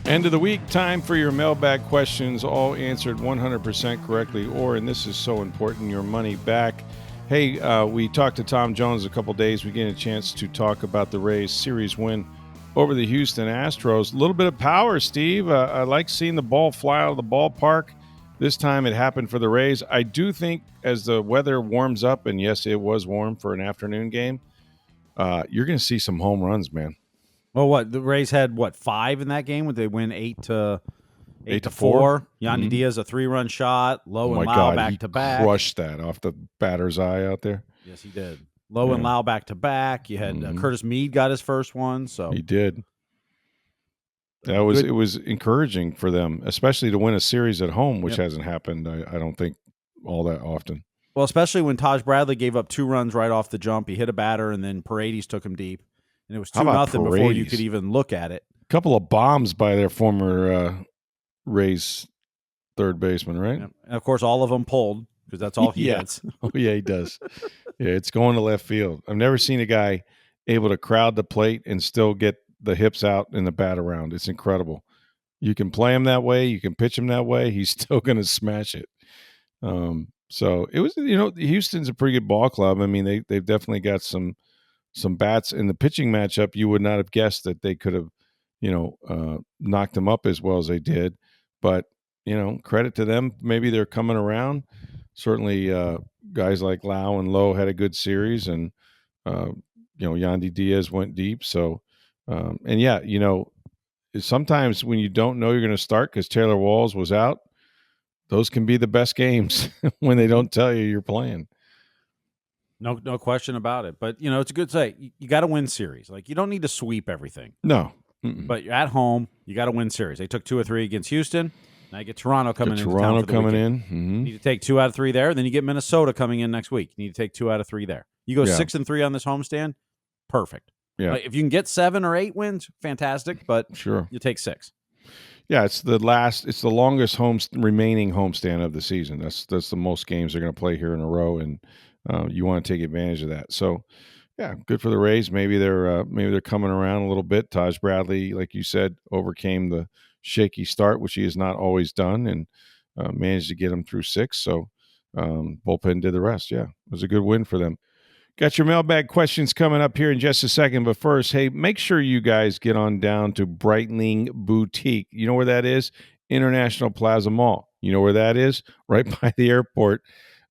End of the week, time for your mailbag questions, all answered 100% correctly, or, and this is so important, your money back. Hey, we talked to Tom Jones a couple days. We get a chance to talk about the Rays series win over the Houston Astros. A little bit of power, Steve. I like seeing the ball fly out of the ballpark. This time it happened for the Rays. I do think as the weather warms up, and yes, it was warm for an afternoon game, you're going to see some home runs, man. Well, what the Rays had 5 in that game when they win 8-4. Yandy Diaz a 3-run shot. Lowe and Lau back to back. Crushed that off the batter's eye out there. Yes, he did. Lowe and Lau back to back. You had Curtis Meade got his first one. So he did. It was encouraging for them, especially to win a series at home, which hasn't happened. I don't think all that often. Well, especially when Taj Bradley gave up 2 runs right off the jump. He hit a batter, and then Paredes took him deep. And it was 2-0 before you could even look at it. A couple of bombs by their former Rays third baseman, right? And of course, all of them pulled because that's all he hits. Oh, yeah, he does. Yeah, it's going to left field. I've never seen a guy able to crowd the plate and still get the hips out and the bat around. It's incredible. You can play him that way. You can pitch him that way. He's still going to smash it. So it was, Houston's a pretty good ball club. I mean, they've definitely got some bats in the pitching matchup. You would not have guessed that they could have, knocked them up as well as they did. But, credit to them. Maybe they're coming around. Certainly guys like Lau and Lowe had a good series, and, Yandy Diaz went deep. So, sometimes when you don't know you're going to start because Taylor Walls was out, those can be the best games when they don't tell you you're playing. No question about it. But, it's a good say. You got to win series. Like, you don't need to sweep everything. No. But you're at home. You got to win series. They took 2 or 3 against Houston. Now you get Toronto coming in. Toronto coming in. Mm-hmm. You need to take 2 out of 3 there. Then you get Minnesota coming in next week. You need to take 2 out of 3 there. You go 6-3 on this homestand. Perfect. Yeah. Like, if you can get 7 or 8 wins, fantastic. But sure, you take 6. Yeah, it's the longest remaining homestand of the season. That's the most games they're going to play here in a row, and you want to take advantage of that. So, yeah, good for the Rays. Maybe they're coming around a little bit. Taj Bradley, like you said, overcame the shaky start, which he has not always done, and managed to get them through 6. So, bullpen did the rest. Yeah, it was a good win for them. Got your mailbag questions coming up here in just a second. But first, hey, make sure you guys get on down to Breitling Boutique. You know where that is? International Plaza Mall. You know where that is? Right by the airport.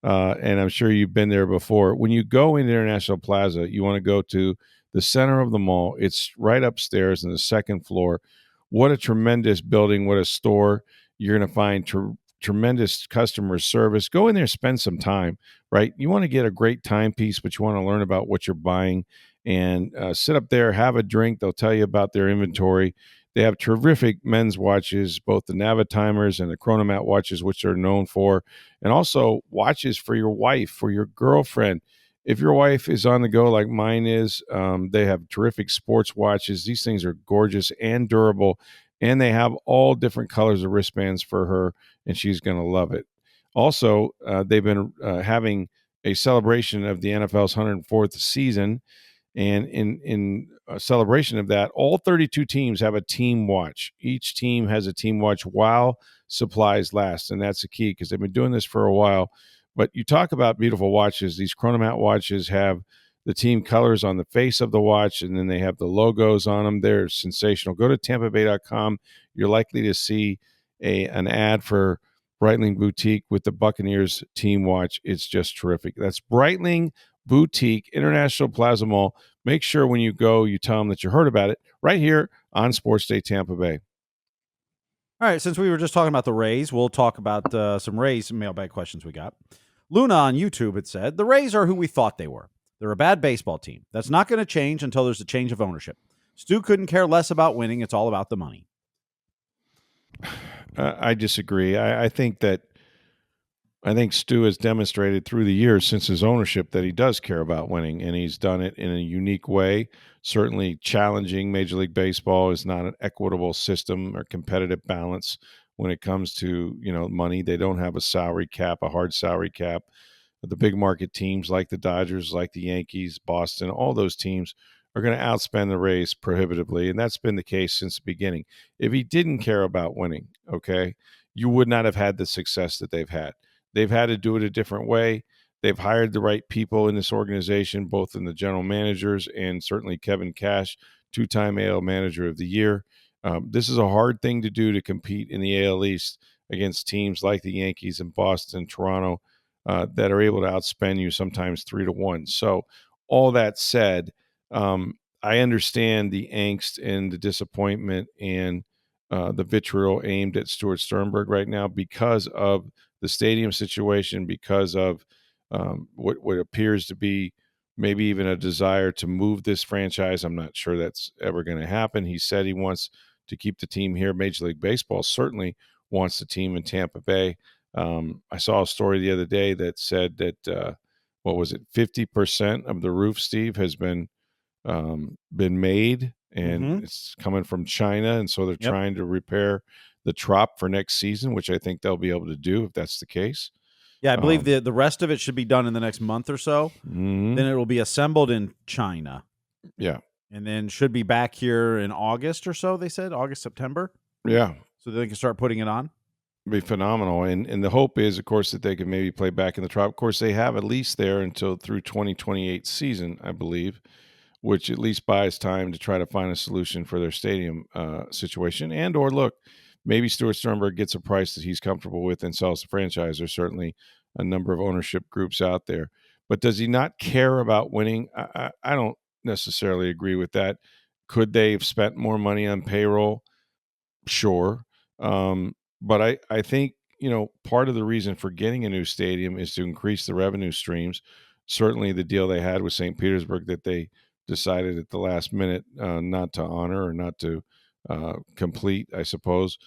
And I'm sure you've been there before. When you go into International Plaza, you want to go to the center of the mall. It's right upstairs on the 2nd floor. What a tremendous building. What a store. You're going to find tremendous customer service. Go in there, spend some time, right? You want to get a great timepiece, but you want to learn about what you're buying, and sit up there, have a drink. They'll tell you about their inventory. They have terrific men's watches, both the Navatimers and the Chronomat watches, which they're known for, and also watches for your wife, for your girlfriend. If your wife is on the go like mine is, they have terrific sports watches. These things are gorgeous and durable, and they have all different colors of wristbands for her, and she's going to love it. Also, they've been having a celebration of the NFL's 104th season, and in a celebration of that, all 32 teams have a team watch. Each team has a team watch while supplies last, and that's the key because they've been doing this for a while. But you talk about beautiful watches. These Chronomat watches have the team colors on the face of the watch, and then they have the logos on them. They're sensational. Go to TampaBay.com. You're likely to see an ad for Breitling Boutique with the Buccaneers team watch. It's just terrific. That's Breitling Boutique, International Plaza Mall. Make sure when you go, you tell them that you heard about it right here on Sports Day Tampa Bay. All right, since we were just talking about the Rays, we'll talk about some Rays mailbag questions we got. Luna on YouTube had said, the Rays are who we thought they were. They're a bad baseball team. That's not going to change until there's a change of ownership. Stu couldn't care less about winning. It's all about the money. I disagree. I think Stu has demonstrated through the years since his ownership that he does care about winning, and he's done it in a unique way. Certainly challenging. Major League Baseball is not an equitable system or competitive balance when it comes to, money. They don't have a salary cap, a hard salary cap. The big market teams like the Dodgers, like the Yankees, Boston, all those teams are going to outspend the Rays prohibitively, and that's been the case since the beginning. If he didn't care about winning, okay, you would not have had the success that they've had. They've had to do it a different way. They've hired the right people in this organization, both in the general managers and certainly Kevin Cash, two-time AL Manager of the Year. This is a hard thing to do to compete in the AL East against teams like the Yankees and Boston, Toronto, that are able to outspend you sometimes 3-1. So, all that said, I understand the angst and the disappointment and the vitriol aimed at Stuart Sternberg right now because of the stadium situation, because of what appears to be maybe even a desire to move this franchise. I'm not sure that's ever going to happen. He said he wants to keep the team here. Major League Baseball certainly wants the team in Tampa Bay. I saw a story the other day that said that what was it, 50% of the roof, Steve, has been made, and Mm-hmm. it's coming from China, and so they're Yep. trying to repair the trop for next season, which I think they'll be able to do if that's the case. Yeah, I believe Um, the rest of it should be done in the next month or so. mhm, Then it will be assembled in China, yeah, and then should be back here in August or so. They said August, September, yeah, so they can start putting it on. be phenomenal. And the hope is, of course, that they can maybe play back in the trop. Of course, they have at least there until through 2028 season, I believe, which at least buys time to try to find a solution for their stadium situation. And or look, maybe Stuart Sternberg gets a price that he's comfortable with and sells the franchise. There's certainly a number of ownership groups out there. But does he not care about winning? I don't necessarily agree with that. Could they have spent more money on payroll? Sure. But I think, part of the reason for getting a new stadium is to increase the revenue streams. Certainly the deal they had with St. Petersburg that they decided at the last minute not to honor or not to complete, I suppose,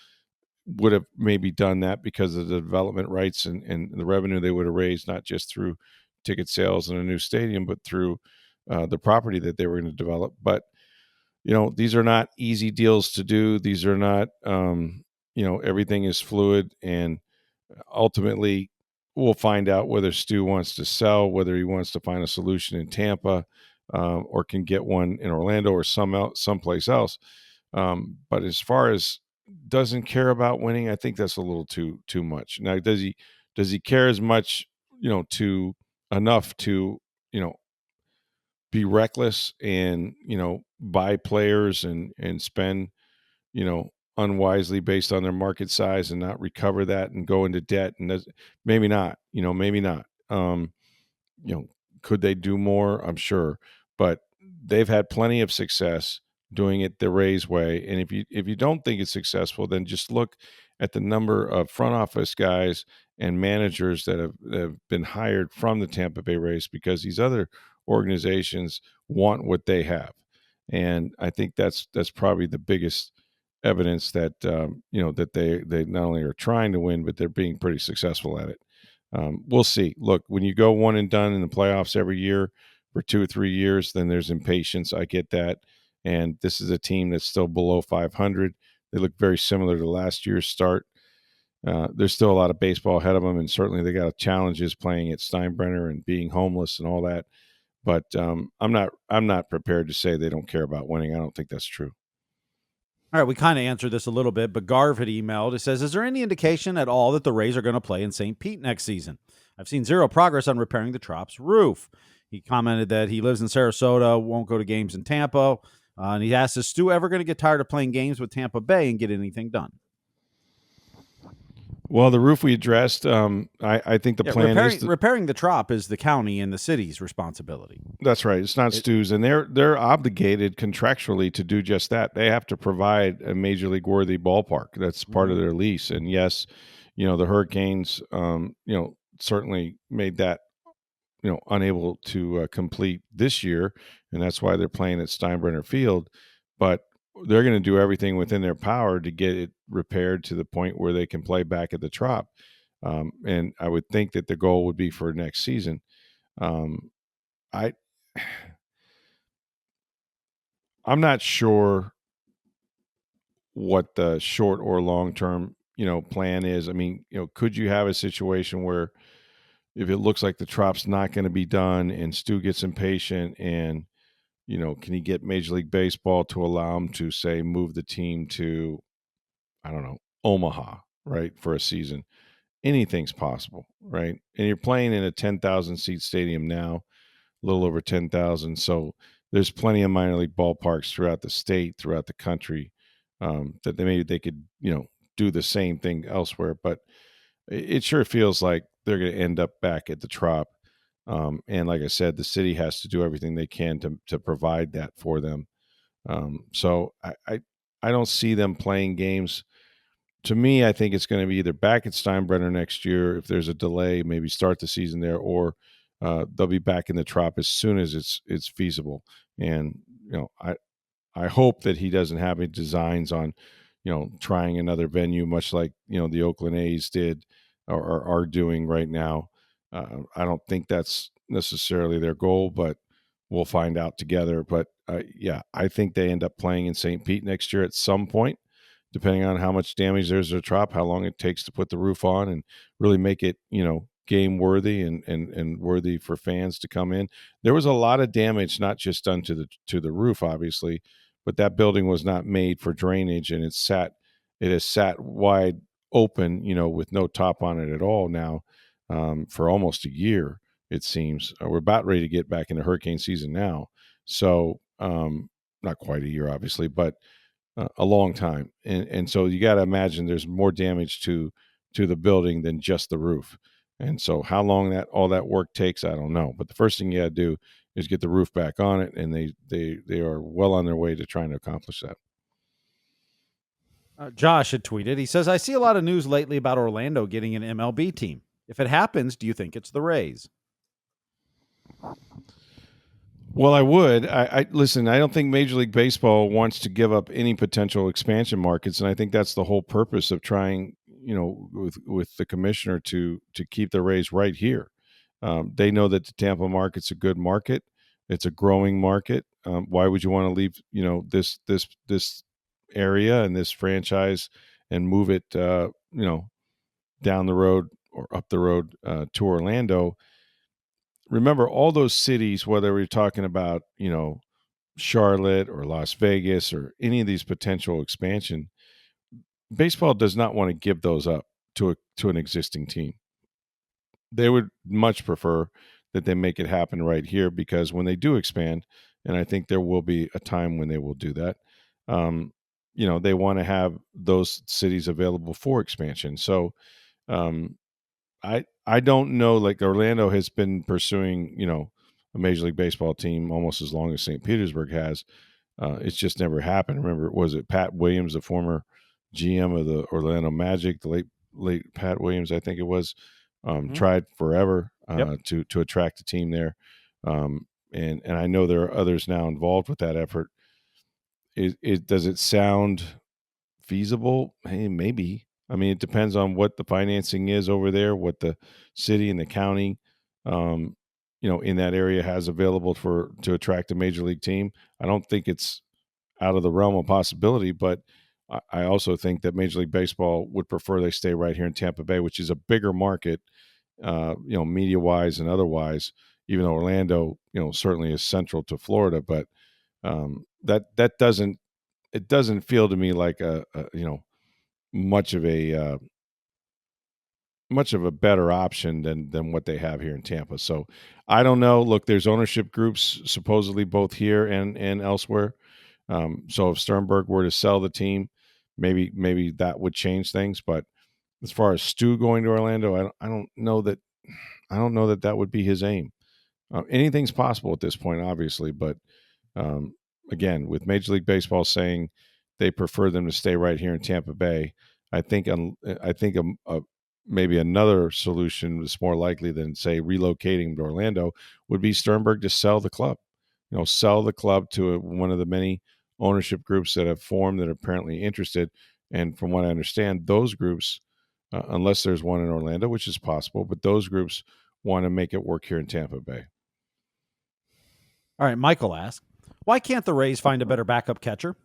would have maybe done that because of the development rights and the revenue they would have raised, not just through ticket sales and a new stadium, but through the property that they were going to develop. But these are not easy deals to do. These are not, everything is fluid. And ultimately, we'll find out whether Stu wants to sell, whether he wants to find a solution in Tampa or can get one in Orlando or someplace else. But as far as doesn't care about winning, I think that's a little too much. Now, does he care as much, to enough to, you know, be reckless and buy players and spend unwisely based on their market size and not recover that and go into debt? And maybe not, maybe not. you know, could they do more? I'm sure, but they've had plenty of success doing it the Rays way. And if you don't think it's successful, then just look at the number of front office guys and managers that have been hired from the Tampa Bay Rays, because these other organizations want what they have. And I think that's probably the biggest evidence that that they not only are trying to win, but they're being pretty successful at it. We'll see. Look, when you go one and done in the playoffs every year for 2 or 3 years, then there's impatience. I get that. And this is a team that's still below 500. They look very similar to last year's start. There's still a lot of baseball ahead of them, and certainly they got challenges playing at Steinbrenner and being homeless and all that. But I'm not prepared to say they don't care about winning. I don't think that's true. All right, we kind of answered this a little bit, but Garv had emailed. It says, "Is there any indication at all that the Rays are going to play in St. Pete next season? I've seen zero progress on repairing the Trop's roof." He commented that he lives in Sarasota, won't go to games in Tampa, and he asked, "Is Stu ever going to get tired of playing games with Tampa Bay and get anything done?" Well, the roof we addressed. I think the Yeah, plan is repairing the Trop is the county and the city's responsibility. that's right. It's not It, Stu's, and they're obligated contractually to do just that. They have to provide a major league worthy ballpark. That's part of Mhm. their lease. And yes, the Hurricanes, certainly made that unable to complete this year, and that's why they're playing at Steinbrenner Field. But they're going to do everything within their power to get it repaired to the point where they can play back at the Trop. And I would think that the goal would be for next season. Um, I I'm not sure what the short or long term plan is. I mean, could you have a situation where if it looks like the Trop's not going to be done and Stu gets impatient and can he get Major League Baseball to allow him to, say, move the team to, I don't know, Omaha, right, for a season? Anything's possible, right? And you're playing in a 10,000 seat stadium now, a little over 10,000. So there's plenty of minor league ballparks throughout the state, throughout the country, that maybe they could, do the same thing elsewhere. But it sure feels like they're going to end up back at the Trop. And like I said, the city has to do everything they can to provide that for them. So I don't see them playing games. To me, I think it's going to be either back at Steinbrenner next year if there's a delay, maybe start the season there, or they'll be back in the Trop as soon as it's feasible. And I hope that he doesn't have any designs on, trying another venue, much like the Oakland A's did or are doing right now. I don't think that's necessarily their goal, but we'll find out together. But yeah, I think they end up playing in St. Pete next year at some point, depending on how much damage there's to the Trop, how long it takes to put the roof on, and really make it game worthy and worthy for fans to come in. There was a lot of damage, not just done to the roof, obviously, but that building was not made for drainage, and it has sat wide open, with no top on it at all now, for almost a year. It seems we're about ready to get back into hurricane season now, so not quite a year, obviously, but a long time, and so you got to imagine there's more damage to the building than just the roof. And so how long that all that work takes, I don't know. But the first thing you got to do is get the roof back on it, and they are well on their way to trying to accomplish that. Josh had tweeted. He says, "I see a lot of news lately about Orlando getting an MLB team. If it happens, do you think it's the Rays?" Well, I would. I listen. I don't think Major League Baseball wants to give up any potential expansion markets, and I think that's the whole purpose of trying, with the commissioner to keep the Rays right here. They know that the Tampa market's a good market. It's a growing market. Why would you want to leave, this area and this franchise and move it, down the road or up the road to Orlando? Remember, all those cities, whether we're talking about, Charlotte or Las Vegas or any of these potential expansion, baseball does not want to give those up to an existing team. They would much prefer that they make it happen right here, because when they do expand, and I think there will be a time when they will do that, they want to have those cities available for expansion. So um, I don't know. Like, Orlando has been pursuing, a Major League Baseball team almost as long as St. Petersburg has. It's just never happened. Remember, was it Pat Williams, the former GM of the Orlando Magic, the late Pat Williams, I think it was, tried forever Yep. to attract a team there, and I know there are others now involved with that effort. Does it sound feasible? Hey, maybe. I mean, it depends on what the financing is over there, what the city and the county, um, in that area has available to attract a major league team. I don't think it's out of the realm of possibility, but I also think that Major League Baseball would prefer they stay right here in Tampa Bay, which is a bigger market, media wise and otherwise. Even though Orlando, certainly is central to Florida, but that doesn't it doesn't feel to me like a much of a much of a better option than what they have here in Tampa. So I don't know. Look, there's ownership groups supposedly both here and elsewhere. So if Sternberg were to sell the team, maybe that would change things. But as far as Stu going to Orlando, I don't know that that would be his aim. Anything's possible at this point, obviously, but um, again, with Major League Baseball saying they prefer them to stay right here in Tampa Bay, I think maybe another solution that's more likely than, say, relocating to Orlando would be Sternberg to sell the club. Sell the club to one of the many ownership groups that have formed that are apparently interested. And from what I understand, those groups, unless there's one in Orlando, which is possible, but those groups want to make it work here in Tampa Bay. All right, Michael asks, "Why can't the Rays find a better backup catcher?"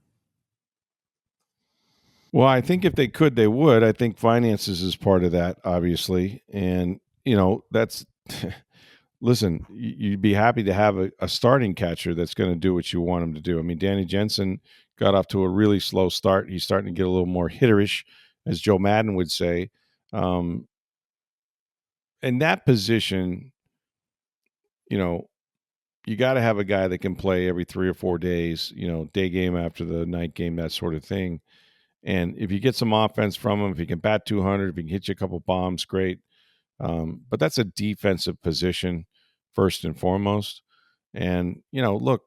Well, I think if they could, they would. I think finances is part of that, obviously, and that's listen, you'd be happy to have a starting catcher that's going to do what you want him to do. I mean, Danny Jensen got off to a really slow start. He's starting to get a little more hitterish, as Joe Madden would say. Um, in that position, you know, you got to have a guy that can play every 3 or 4 days, day game after the night game, that sort of thing. And if you get some offense from him, if he can bat 200, if he can hit you a couple bombs, great. But that's a defensive position first and foremost. And look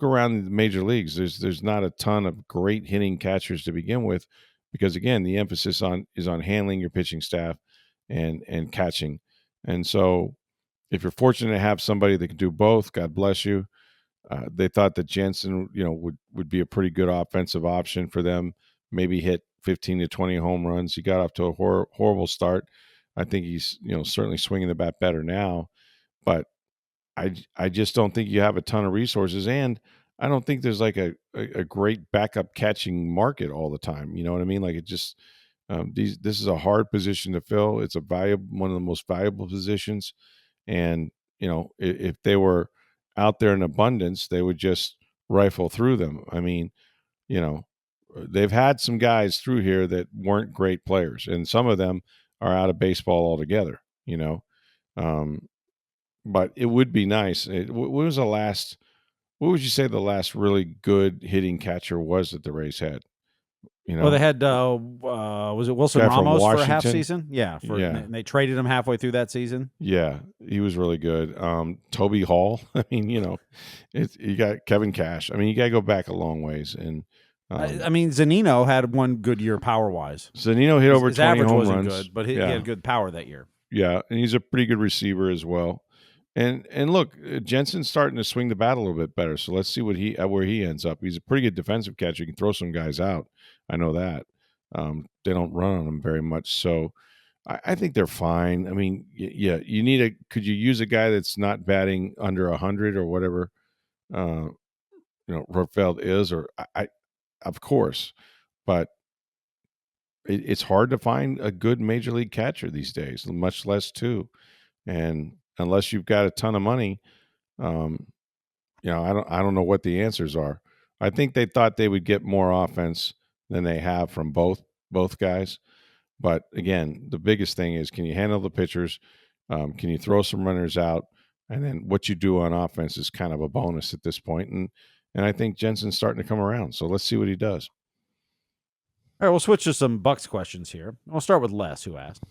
around the major leagues. There's not a ton of great hitting catchers to begin with, because again, the emphasis is on handling your pitching staff and catching. And so, if you're fortunate to have somebody that can do both, God bless you. They thought that Jensen, would be a pretty good offensive option for them. Maybe hit 15 to 20 home runs. He got off to a horrible start. I think he's certainly swinging the bat better now, but I just don't think you have a ton of resources, and I don't think there's like a great backup catching market all the time. You know what I mean? Like, it just this is a hard position to fill. It's one of the most valuable positions, and if they were out there in abundance, they would just rifle through them. I mean, you know, they've had some guys through here that weren't great players, and some of them are out of baseball altogether. Um, but it would be nice. What was the last? What would you say the last really good hitting catcher was that the Rays had? You Well, they know, had was it Wilson guy from Ramos for a half Washington. season? Yeah, Yeah, and they traded him halfway through that season. yeah, he was really good. Toby Hall. I mean, you got Kevin Cash. I mean, you got to go back a long ways. And I mean, Zanino had one good year power wise. Zanino hit over His 20 average home wasn't runs. good, but he Yeah, had good power that year. yeah, and he's a pretty good receiver as well. And look, Jensen's starting to swing the bat a little bit better. So let's see where he ends up. He's a pretty good defensive catcher. He can throw some guys out. I know that. They don't run on him very much, so I think they're fine. I mean, yeah, could you use a guy that's not batting under 100 or whatever? Uh, Rotfeld is, or of course, but it's hard to find a good major league catcher these days, much less two. And unless you've got a ton of money, um, I don't know what the answers are. I think they thought they would get more offense than they have from both guys. But again, the biggest thing is, can you handle the pitchers? Can you throw some runners out? And then what you do on offense is kind of a bonus at this point. And I think Jensen's starting to come around. So let's see what he does. All right, we'll switch to some Bucs questions here. We'll start with Les, who asked,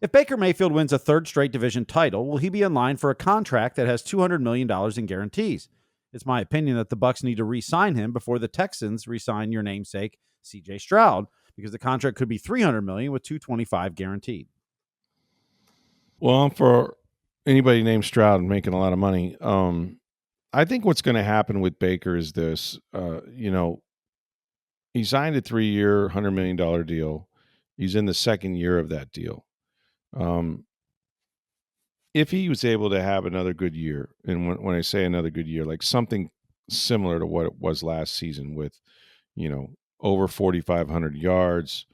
if Baker Mayfield wins a third straight division title, will he be in line for a contract that has $200 million in guarantees? It's my opinion that the Bucs need to re-sign him before the Texans re-sign your namesake, C.J. Stroud, because the contract could be $300 million with $225 guaranteed. Well, for anybody named Stroud and making a lot of money, I think what's going to happen with Baker is this. He signed a 3-year, $100 million deal. He's in the second year of that deal. If he was able to have another good year, and when I say another good year, like something similar to what it was last season with, over 4,500 yards,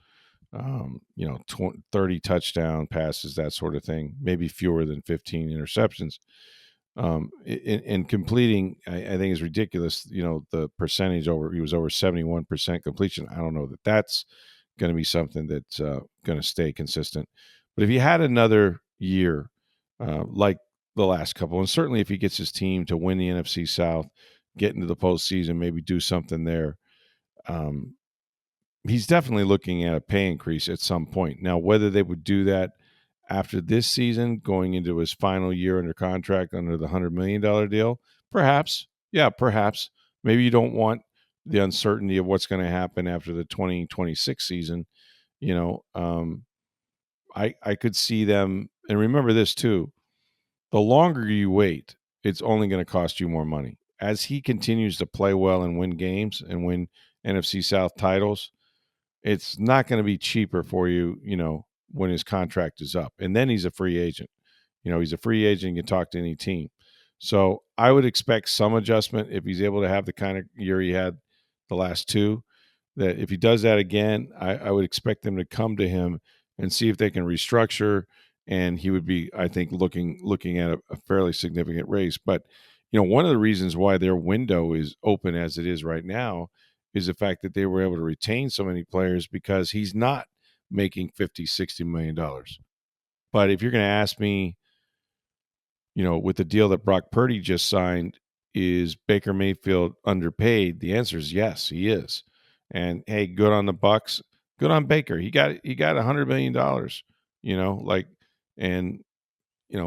30 touchdown passes, that sort of thing, maybe fewer than 15 interceptions. In completing, I think is ridiculous. The percentage he was over 71% completion. I don't know that that's going to be something that's going to stay consistent. But if he had another year like the last couple, and certainly if he gets his team to win the NFC South, get into the postseason, maybe do something there, he's definitely looking at a pay increase at some point. Now, whether they would do that after this season, going into his final year under contract under the $100 million deal, perhaps. Yeah, perhaps. Maybe you don't want the uncertainty of what's going to happen after the 2026 season. I could see them, and remember this too, the longer you wait, it's only going to cost you more money. As he continues to play well and win games and win NFC South titles, it's not going to be cheaper for you, when his contract is up. And then he's a free agent. He's a free agent, you can talk to any team. So I would expect some adjustment if he's able to have the kind of year he had the last two. That if he does that again, I would expect them to come to him and see if they can restructure and he would be, I think, looking at a fairly significant raise. But one of the reasons why their window is open as it is right now is the fact that they were able to retain so many players because he's not making 50, $60 million. But if you're going to ask me, with the deal that Brock Purdy just signed, is Baker Mayfield underpaid? The answer is yes, he is. And hey, good on the Bucs, good on Baker. He got $100 million. Like, and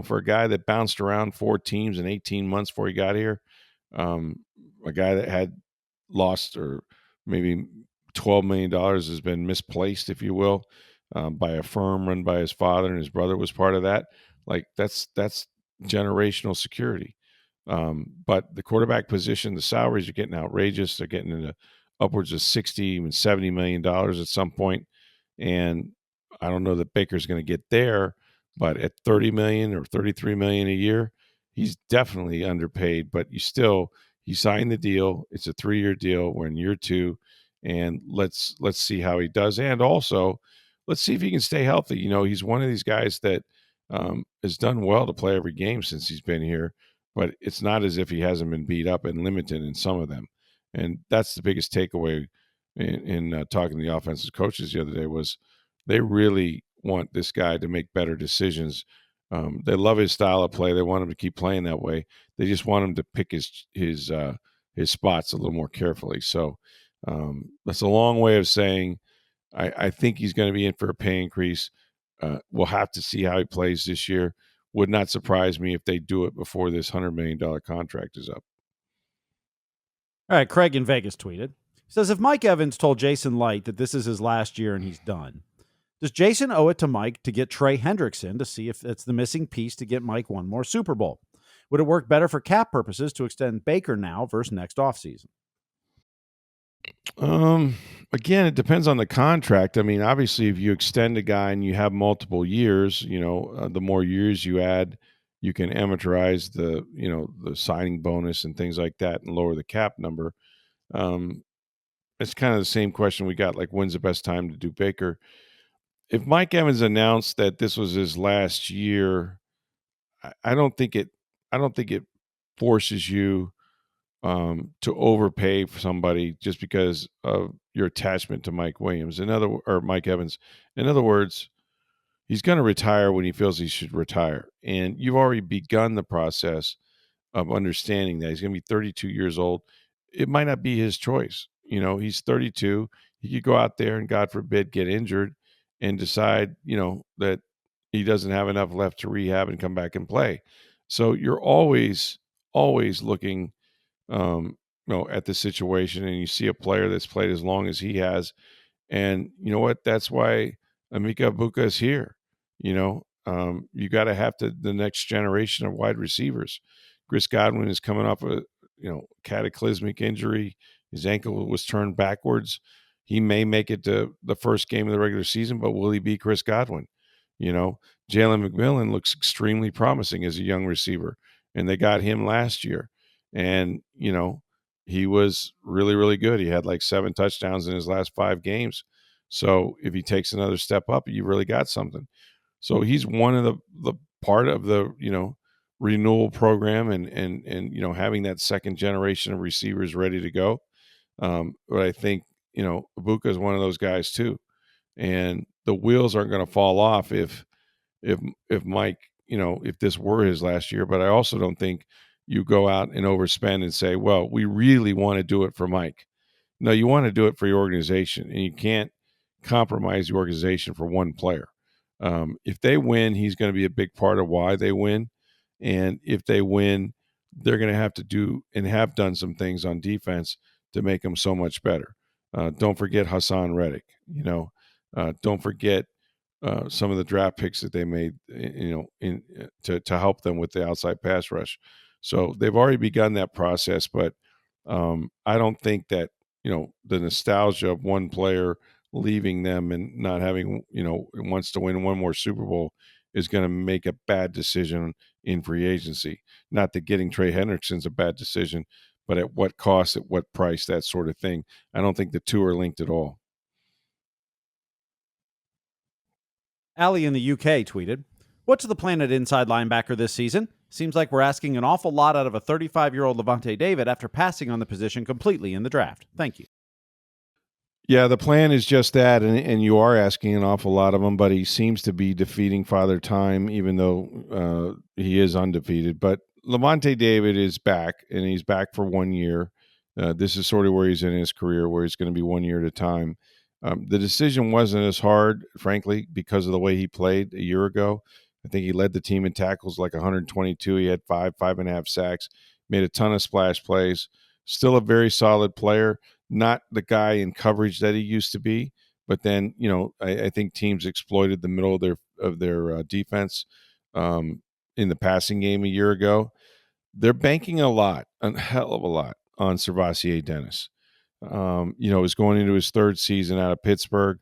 for a guy that bounced around 4 teams in 18 months before he got here, a guy that had lost or maybe $12 million has been misplaced, if you will, by a firm run by his father, and his brother was part of that. Like that's generational security. But the quarterback position, the salaries are getting outrageous. They're getting into upwards of 60, even $70 million at some point. And I don't know that Baker's going to get there, but at 30 million or 33 million a year, he's definitely underpaid. But he signed the deal. It's a 3-year deal. We're in year 2, and let's see how he does. And also, let's see if he can stay healthy. He's one of these guys that has done well to play every game since he's been here, but it's not as if he hasn't been beat up and limited in some of them. And that's the biggest takeaway in talking to the offensive coaches the other day was they really want this guy to make better decisions. They love his style of play. They want him to keep playing that way. They just want him to pick his spots a little more carefully. So that's a long way of saying I think he's going to be in for a pay increase. We'll have to see how he plays this year. Would not surprise me if they do it before this $100 million contract is up. All right, Craig in Vegas tweeted. He says, if Mike Evans told Jason Light that this is his last year and he's done, does Jason owe it to Mike to get Trey Hendrickson to see if it's the missing piece to get Mike one more Super Bowl? Would it work better for cap purposes to extend Baker now versus next offseason? Again, it depends on the contract. I mean, obviously, if you extend a guy and you have multiple years, the more years you add, you can amortize the signing bonus and things like that and lower the cap number. It's kind of the same question we got, like, when's the best time to do Baker? If Mike Evans announced that this was his last year, I don't think it forces you to overpay for somebody just because of your attachment to Mike Evans. In other words, he's going to retire when he feels he should retire, and you've already begun the process of understanding that he's going to be 32 years old. It might not be his choice. He's 32. He could go out there and, God forbid, get injured and decide, that he doesn't have enough left to rehab and come back and play. So you're always looking at the situation, and you see a player that's played as long as he has, and you know what? That's why Emeka Egbuka is here. You got to have the next generation of wide receivers. Chris Godwin is coming off a cataclysmic injury. His ankle was turned backwards. He may make it to the first game of the regular season, but will he be Chris Godwin? Jalen McMillan looks extremely promising as a young receiver, and they got him last year. And, he was really, really good. He had like 7 touchdowns in his last 5 games. So if he takes another step up, you really got something. So he's one of the part of the, renewal program and having that second generation of receivers ready to go. But I think, Ibuka is one of those guys too. And the wheels aren't going to fall off if Mike, if this were his last year. But I also don't think you go out and overspend and say, well, we really want to do it for Mike. No, you want to do it for your organization, and you can't compromise the organization for one player. If they win, he's going to be a big part of why they win. And if they win, they're going to have to do and have done some things on defense to make them so much better. Don't forget Hassan Reddick. Don't forget some of the draft picks that they made, to help them with the outside pass rush. So they've already begun that process, but I don't think that the nostalgia of one player leaving them and not having wants to win one more Super Bowl is going to make a bad decision in free agency. Not that getting Trey Hendrickson's a bad decision, but at what cost, at what price, that sort of thing. I don't think the two are linked at all. Ali in the UK tweeted, What's the plan at inside linebacker this season? Seems like we're asking an awful lot out of a 35-year-old Levante David after passing on the position completely in the draft. Thank you. Yeah, the plan is just that, and you are asking an awful lot of him, but he seems to be defeating Father Time, even though he is undefeated. But Levante David is back, and he's back for 1 year. This is sort of where he's in his career, where he's going to be 1 year at a time. The decision wasn't as hard, frankly, because of the way he played a year ago. I think he led the team in tackles like 122. He had five and a half sacks, made a ton of splash plays. Still a very solid player, not the guy in coverage that he used to be. But then, I think teams exploited the middle of their defense in the passing game a year ago. They're banking a hell of a lot on Servassier Dennis. He's going into his third season out of Pittsburgh.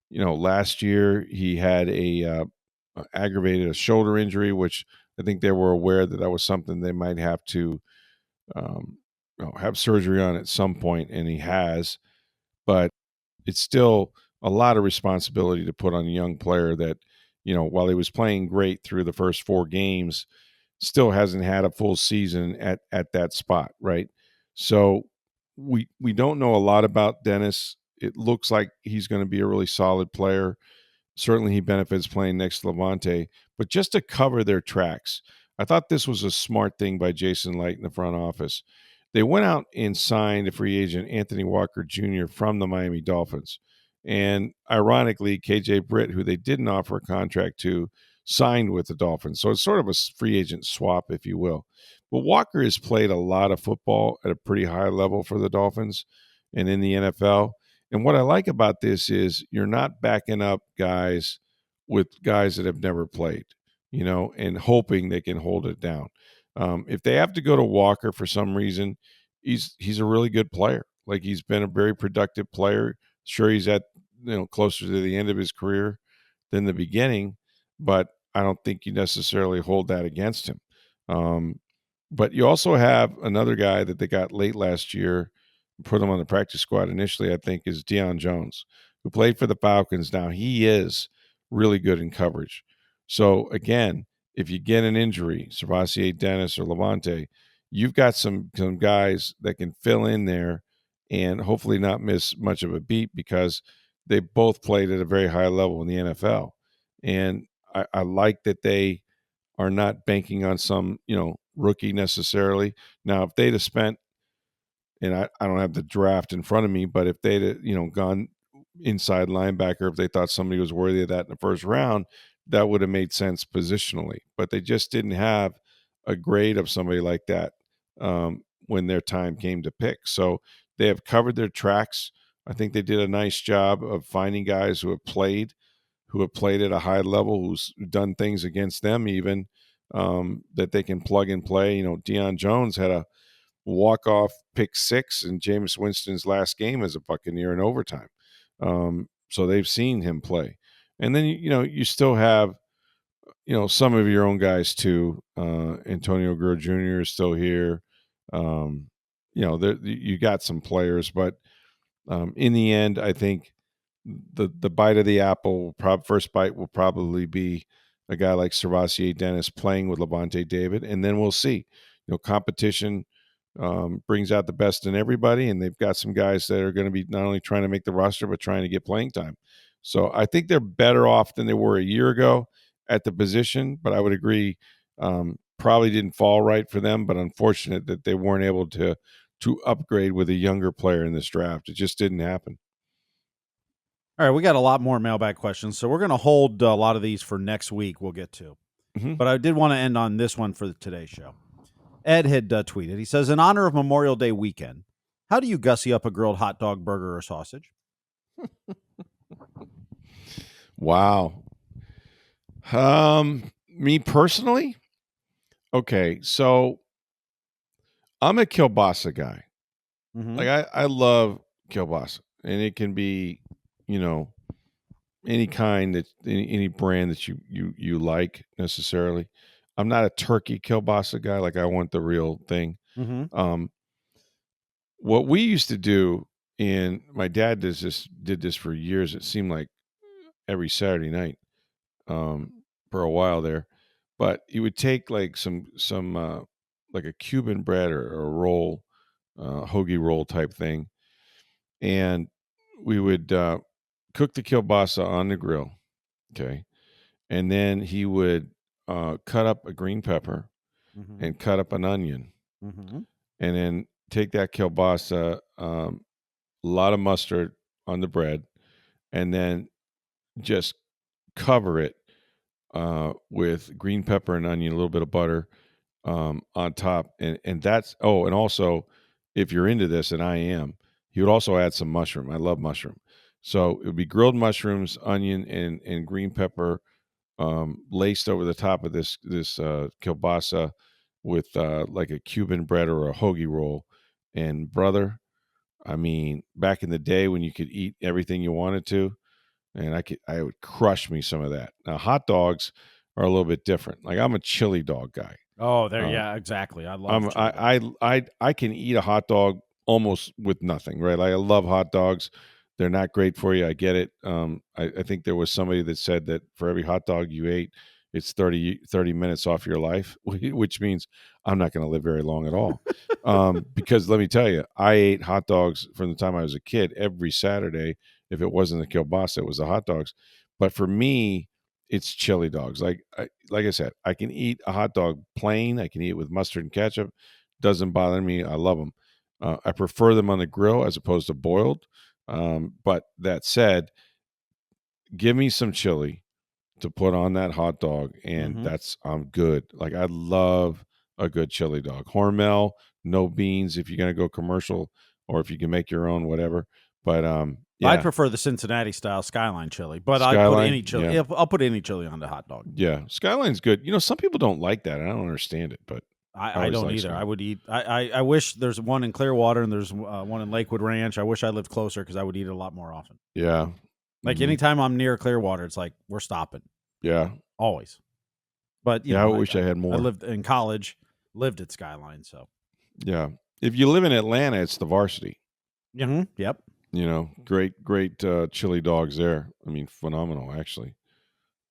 Last year he had aggravated a shoulder injury, which I think they were aware that was something they might have to um, have surgery on at some point, and he has. But it's still a lot of responsibility to put on a young player that, while he was playing great through the first 4 games, still hasn't had a full season at that spot, right? So we don't know a lot about Dennis. It looks like he's going to be a really solid player. Certainly he benefits playing next to Levante, but just to cover their tracks, I thought this was a smart thing by Jason Light in the front office. They went out and signed a free agent, Anthony Walker Jr., from the Miami Dolphins. And ironically, KJ Britt, who they didn't offer a contract to, signed with the Dolphins. So it's sort of a free agent swap, if you will. But Walker has played a lot of football at a pretty high level for the Dolphins and in the NFL. And what I like about this is you're not backing up guys with guys that have never played, and hoping they can hold it down. If they have to go to Walker for some reason, he's a really good player. Like, he's been a very productive player. Sure, he's at closer to the end of his career than the beginning, but I don't think you necessarily hold that against him. But you also have another guy that they got late last year, put him on the practice squad initially, I think, is Deion Jones, who played for the Falcons. Now, he is really good in coverage. So, again, if you get an injury, Servassier Dennis or Levante, you've got some guys that can fill in there and hopefully not miss much of a beat, because they both played at a very high level in the NFL. And I like that they are not banking on some, rookie necessarily. Now, if they'd have spent, and I don't have the draft in front of me, but if they'd, gone inside linebacker, if they thought somebody was worthy of that in the first round, that would have made sense positionally. But they just didn't have a grade of somebody like that when their time came to pick. So they have covered their tracks. I think they did a nice job of finding guys who have played at a high level, who's done things against them even, that they can plug and play. Deion Jones had a walk-off pick six in Jameis Winston's last game as a Buccaneer in overtime. So they've seen him play. And then, you still have, some of your own guys too. Antonio Guerrero Jr. is still here. You got some players, but in the end, I think the bite of the apple, first bite will probably be a guy like Servassier Dennis playing with Levante David, and then we'll see. Competition brings out the best in everybody, and they've got some guys that are going to be not only trying to make the roster but trying to get playing time. So I think they're better off than they were a year ago at the position. But I would agree, probably didn't fall right for them. But unfortunate that they weren't able to upgrade with a younger player in this draft. It just didn't happen. All right, we got a lot more mailbag questions, so we're going to hold a lot of these for next week. We'll get to. Mm-hmm. But I did want to end on this one for today's show. Ed had tweeted. He says, in honor of Memorial Day weekend, how do you gussy up a grilled hot dog, burger, or sausage? Wow. Me personally? Okay, so I'm a kielbasa guy. Mm-hmm. Like, I love kielbasa, and it can be, any kind that any brand that you like necessarily. I'm not a turkey kielbasa guy. Like, I want the real thing. Mm-hmm. What we used to do, and my dad did this for years. It seemed like every Saturday night. for a while there. But you would take like some like a Cuban bread or a roll, hoagie roll type thing, and we would cook the kielbasa on the grill. Okay, and then he would cut up a green pepper Mm-hmm. and cut up an onion, Mm-hmm. and then take that kielbasa, a lot of mustard on the bread, and then just cover it with green pepper and onion, a little bit of butter on top, and that's and also if you're into this, and I am, he would also add some mushroom. I love mushroom, so it would be grilled mushrooms, onion, and green pepper laced over the top of this kielbasa with like a Cuban bread or a hoagie roll. And brother, I mean, back in the day when you could eat everything you wanted to, and I would crush me some of that. Now hot dogs are a little bit different. Like I'm a chili dog guy. Oh, there, Uh, yeah, exactly. I love chili dogs. I can eat a hot dog almost with nothing, right? Like I love hot dogs. They're not great for you. I get it. I think there was somebody that said that for every hot dog you ate, it's 30 minutes off your life, which means I'm not going to live very long at all. Because let me tell you, I ate hot dogs from the time I was a kid every Saturday. If it wasn't the kielbasa, it was the hot dogs. But for me, it's chili dogs. Like I said, I can eat a hot dog plain. I can eat it with mustard and ketchup. Doesn't bother me. I love them. I prefer them on the grill as opposed to boiled. But that said, give me some chili to put on that hot dog, and Mm-hmm. I'm good. Like I love a good chili dog. Hormel, no beans if you're gonna go commercial, or if you can make your own, whatever. But I'd yeah, prefer the Cincinnati style Skyline chili, but I'd put Skyline, any chili. yeah, I'll put any chili on the hot dog. yeah, Skyline's good. Some people don't like that. I don't understand it, but I I always don't like either. I Skyline. would eat. I wish there's one in Clearwater and there's one in Lakewood Ranch. I wish I lived closer because I would eat it a lot more often. Yeah. Like Mhm. anytime I'm near Clearwater, it's like we're stopping Yeah. always. But Yeah, I wish I had I more. lived in college, lived at Skyline, so Yeah. If you live in Atlanta, it's the Varsity. Yep. Great chili dogs there. I mean, phenomenal actually.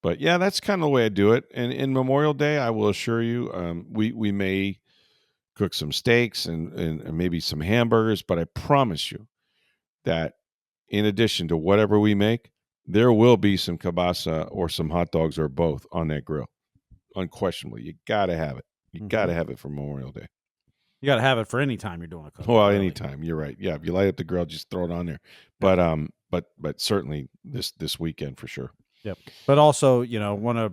But yeah, that's kind of the way I do it. And in Memorial Day, I will assure you, we may cook some steaks and maybe some hamburgers, but I promise you that in addition to whatever we make, there will be some kielbasa or some hot dogs or both on that grill. Unquestionably, you got to have it. You got Hmm. to have it for Memorial Day. You got to have it for any time you're doing a cookout, Well, really. anytime. You're right. Yeah, if you light up the grill, just throw it on there. Yep. But certainly this weekend for sure. Yep. But also, want to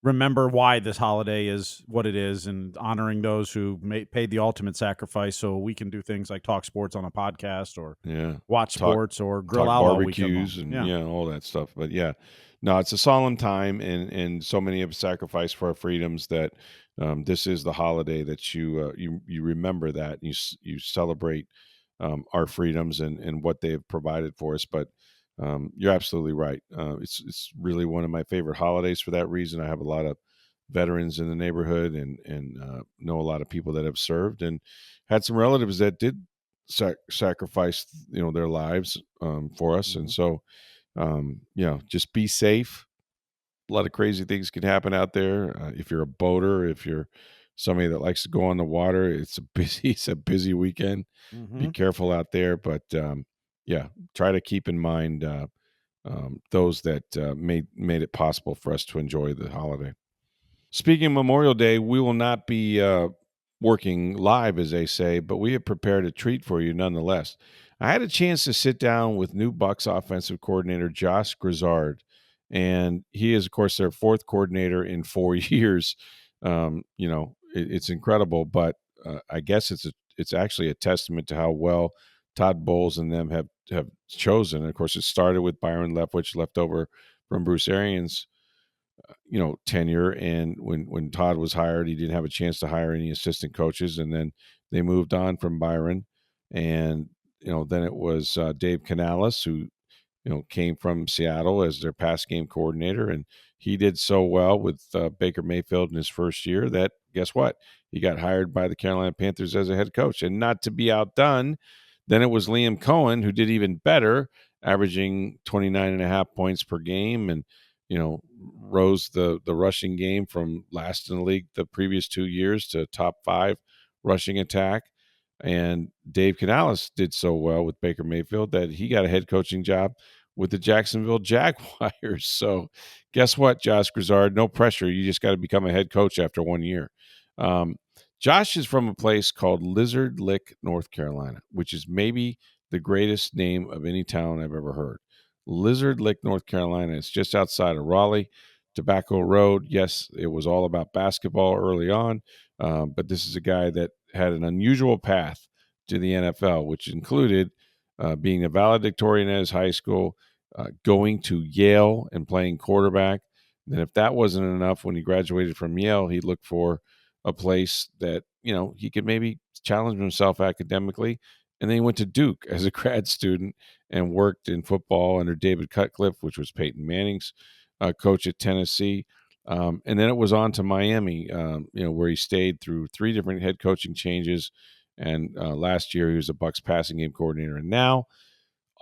remember why this holiday is what it is and honoring those who paid the ultimate sacrifice so we can do things like talk sports on a podcast or Yeah. watch Talk sports or grill talk out all weekend long. barbecues and Yeah. all that stuff. But yeah, no, it's a solemn time, and so many have sacrificed for our freedoms that this is the holiday that you remember that you celebrate our freedoms and what they have provided for us. But you're absolutely right. It's really one of my favorite holidays for that reason. I have a lot of veterans in the neighborhood and know a lot of people that have served and had some relatives that did sacrifice their lives for us. And Hmm. so just be safe. A lot of crazy things can happen out there. If you're a boater, if you're somebody that likes to go on the water, it's a busy it's a busy weekend. Be Hmm. careful out there, but yeah, try to keep in mind those that made it possible for us to enjoy the holiday. Speaking of Memorial Day, we will not be working live, as they say, but we have prepared a treat for you nonetheless. I had a chance to sit down with new Bucs offensive coordinator Josh Grizzard, and he is, of course, their fourth coordinator in 4 years. It's incredible, but I guess it's actually a testament to how well Todd Bowles and them have chosen. Of course, it started with Byron Leftwich, left over from Bruce Arians tenure. And when Todd was hired, he didn't have a chance to hire any assistant coaches, and then they moved on from Byron, and then it was Dave Canales who came from Seattle as their pass game coordinator, and he did so well with Baker Mayfield in his first year that guess what? He got hired by the Carolina Panthers as a head coach, and not to be outdone, then it was Liam Cohen who did even better, averaging 29.5 points per game and rose the rushing game from last in the league the previous 2 years to top 5 rushing attack. And Dave Canales did so well with Baker Mayfield that he got a head coaching job with the Jacksonville Jaguars. So guess what, Josh Grizzard? No pressure. You just got to become a head coach after 1 year. Josh is from a place called Lizard Lick, North Carolina, which is maybe the greatest name of any town I've ever heard. Lizard Lick, North Carolina. It's just outside of Raleigh, Tobacco Road. Yes, it was all about basketball early on, but this is a guy that had an unusual path to the NFL, which included being a valedictorian at his high school, going to Yale and playing quarterback. Then if that wasn't enough, when he graduated from Yale, he looked for a place that, he could maybe challenge himself academically. And then he went to Duke as a grad student and worked in football under David Cutcliffe, which was Peyton Manning's coach at Tennessee. And then it was on to Miami, where he stayed through 3 different head coaching changes. And last year he was a Bucs passing game coordinator, and now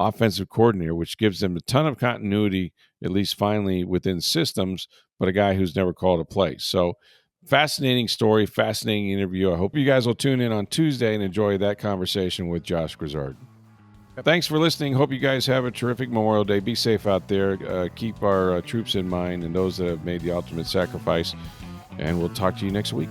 offensive coordinator, which gives them a ton of continuity, at least finally within systems, but a guy who's never called a play. So fascinating story, fascinating interview. I hope you guys will tune in on Tuesday and enjoy that conversation with Josh Grizzard. Thanks for listening. Hope you guys have a terrific Memorial Day. Be safe out there. Keep our troops in mind and those that have made the ultimate sacrifice. And we'll talk to you next week.